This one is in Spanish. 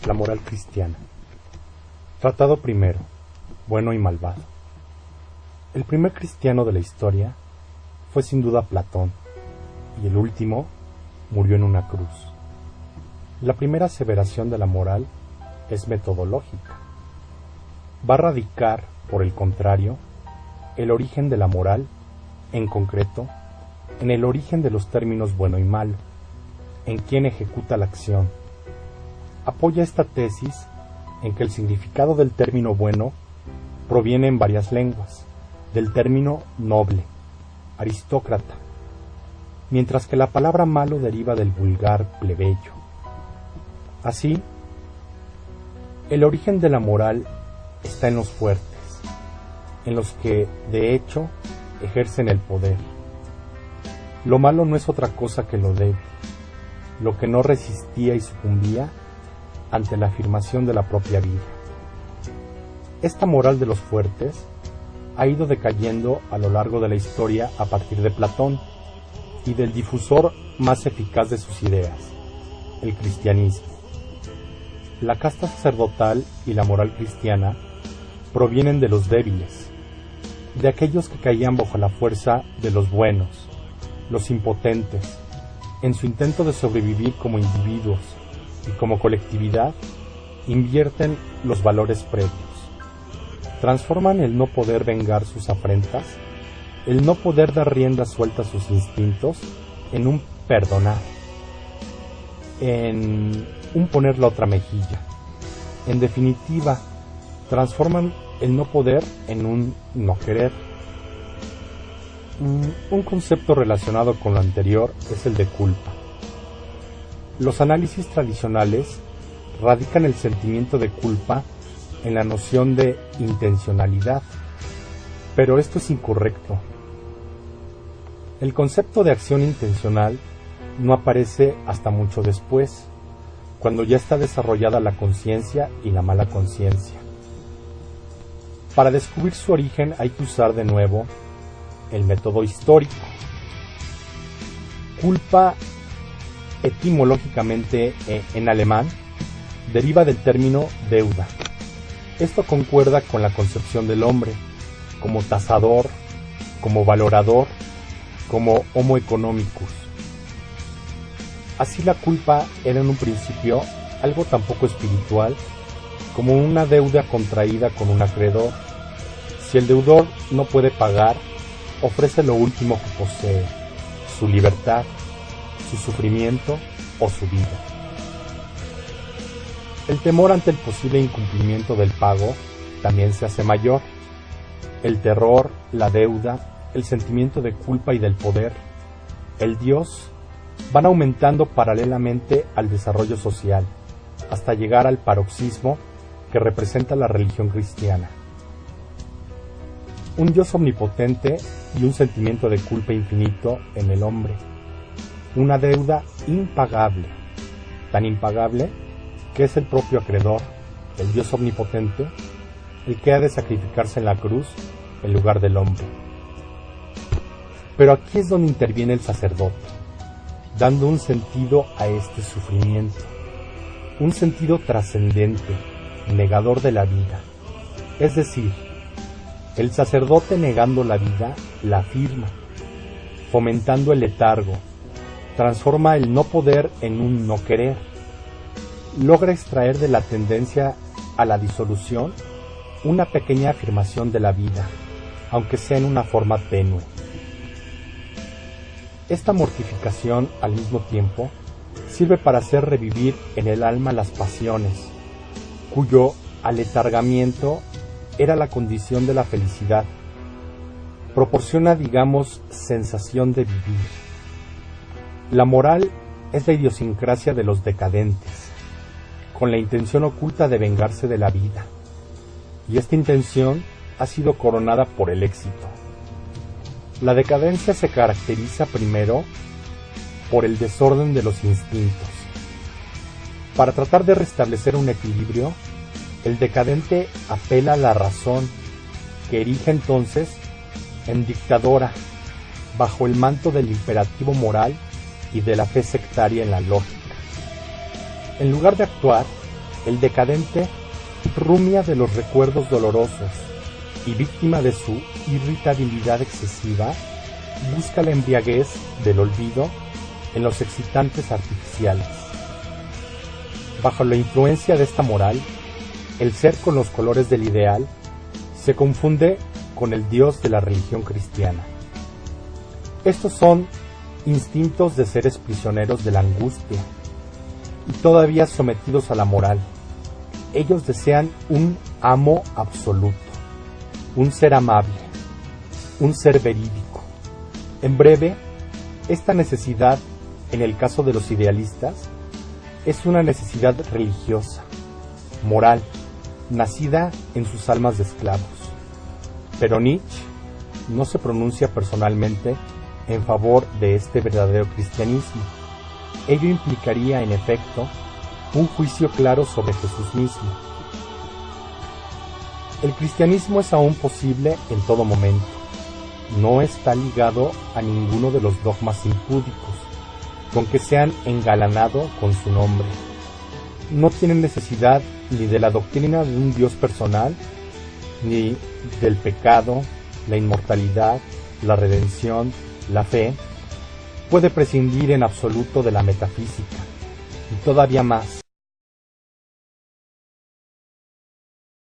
La moral cristiana. Tratado primero, bueno y malvado. El primer cristiano de la historia fue sin duda Platón, y el último murió en una cruz. La primera aseveración de la moral es metodológica. Va a radicar, por el contrario, el origen de la moral, en concreto, en el origen de los términos bueno y malo, en quien ejecuta la acción. Apoya esta tesis en que el significado del término bueno proviene en varias lenguas, del término noble, aristócrata, mientras que la palabra malo deriva del vulgar plebeyo. Así, el origen de la moral está en los fuertes, en los que, de hecho, ejercen el poder. Lo malo no es otra cosa que lo débil, lo que no resistía y sucumbía ante la afirmación de la propia vida. Esta moral de los fuertes ha ido decayendo a lo largo de la historia a partir de Platón y del difusor más eficaz de sus ideas, el cristianismo. La casta sacerdotal y la moral cristiana provienen de los débiles, de aquellos que caían bajo la fuerza de los buenos, los impotentes, en su intento de sobrevivir como individuos y como colectividad, invierten los valores previos. Transforman el no poder vengar sus afrentas, el no poder dar rienda suelta a sus instintos, en un perdonar, en un poner la otra mejilla. En definitiva, transforman el no poder en un no querer. Un concepto relacionado con lo anterior es el de culpa. Los análisis tradicionales radican el sentimiento de culpa en la noción de intencionalidad, pero esto es incorrecto. El concepto de acción intencional no aparece hasta mucho después, cuando ya está desarrollada la conciencia y la mala conciencia. Para descubrir su origen hay que usar de nuevo el método histórico. Culpa, etimológicamente en alemán, deriva del término deuda. Esto concuerda con la concepción del hombre como tasador, como valorador, como homo economicus. Así la culpa era en un principio algo tan poco espiritual como una deuda contraída con un acreedor. Si el deudor no puede pagar, ofrece lo último que posee, su libertad, su sufrimiento o su vida. El temor ante el posible incumplimiento del pago también se hace mayor. El terror, la deuda, el sentimiento de culpa y del poder, el Dios, van aumentando paralelamente al desarrollo social, hasta llegar al paroxismo que representa la religión cristiana. Un Dios omnipotente y un sentimiento de culpa infinito en el hombre. Una deuda impagable, tan impagable que es el propio acreedor, el Dios omnipotente, el que ha de sacrificarse en la cruz en lugar del hombre. Pero aquí es donde interviene el sacerdote, dando un sentido a este sufrimiento, un sentido trascendente, negador de la vida. Es decir, el sacerdote negando la vida la afirma, fomentando el letargo, transforma el no poder en un no querer, logra extraer de la tendencia a la disolución una pequeña afirmación de la vida, aunque sea en una forma tenue. Esta mortificación, al mismo tiempo, sirve para hacer revivir en el alma las pasiones, cuyo aletargamiento era la condición de la felicidad. Proporciona, digamos, sensación de vivir. La moral es la idiosincrasia de los decadentes, con la intención oculta de vengarse de la vida, y esta intención ha sido coronada por el éxito. La decadencia se caracteriza primero por el desorden de los instintos. Para tratar de restablecer un equilibrio, el decadente apela a la razón, que erige entonces en dictadora, bajo el manto del imperativo moral y de la fe sectaria en la lógica. En lugar de actuar, el decadente rumia de los recuerdos dolorosos y víctima de su irritabilidad excesiva, busca la embriaguez del olvido en los excitantes artificiales. Bajo la influencia de esta moral, el ser con los colores del ideal se confunde con el Dios de la religión cristiana. Estos son instintos de seres prisioneros de la angustia y todavía sometidos a la moral. Ellos desean un amo absoluto, un ser amable, un ser verídico. En breve, esta necesidad, en el caso de los idealistas, es una necesidad religiosa, moral, nacida en sus almas de esclavos. Pero Nietzsche no se pronuncia personalmente en favor de este verdadero cristianismo. Ello implicaría, en efecto, un juicio claro sobre Jesús mismo. El cristianismo es aún posible en todo momento. No está ligado a ninguno de los dogmas impúdicos con que se han engalanado con su nombre. No tiene necesidad ni de la doctrina de un Dios personal, ni del pecado, la inmortalidad, la redención, la fe. Puede prescindir en absoluto de la metafísica, y todavía más,